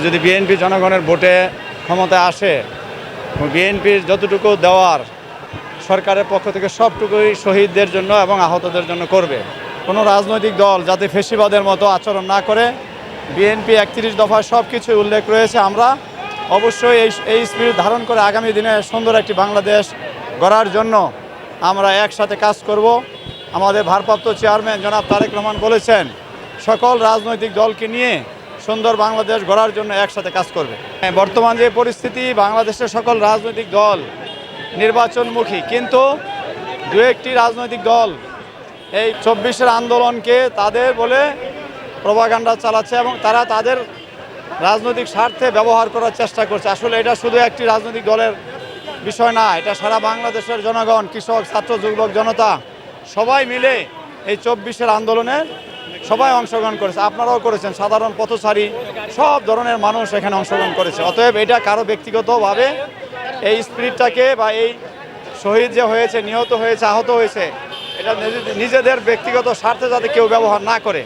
যদি বিএনপি জনগণের ভোটে ক্ষমতায় আসে, বিএনপির যতটুকু দেওয়ার সরকারের পক্ষ থেকে সবটুকুই শহীদদের জন্য এবং আহতদের জন্য করবে। কোনো রাজনৈতিক দল যাতে ফেসিবাদের মতো আচরণ না করে, বিএনপি 31 দফায় সব কিছুই উল্লেখ রয়েছে। আমরা অবশ্যই এই স্পিরিট ধারণ করে আগামী দিনে সুন্দর একটি বাংলাদেশ গড়ার জন্য আমরা একসাথে কাজ করব। আমাদের ভারপ্রাপ্ত চেয়ারম্যান জনাব তারেক রহমান বলেছেন, সকল রাজনৈতিক দলকে নিয়ে সুন্দর বাংলাদেশ গড়ার জন্য একসাথে কাজ করবে। বর্তমান যে পরিস্থিতি, বাংলাদেশের সকল রাজনৈতিক দল নির্বাচনমুখী, কিন্তু দু একটি রাজনৈতিক দল এই 24-এর আন্দোলনকে তাদের বলে প্রপাগান্ডা চালাচ্ছে এবং তারা তাদের রাজনৈতিক স্বার্থে ব্যবহার করার চেষ্টা করছে। আসলে এটা শুধু একটি রাজনৈতিক দলের বিষয় না, এটা সারা বাংলাদেশের জনগণ, কৃষক, ছাত্র, যুবক, জনতা সবাই মিলে এই 24-এর আন্দোলনে সবাই অংশগ্রহণ করেছে। আপনারাও করেছেন, সাধারণ পথচারী সব ধরনের মানুষ এখানে অংশগ্রহণ করেছে। অতএব এটা কারো ব্যক্তিগতভাবে এই স্পিরিটটাকে বা এই শহীদ যে হয়েছে, নিহত হয়েছে, আহত হয়েছে, এটা নিজেদের ব্যক্তিগত স্বার্থে যাতে কেউ ব্যবহার না করে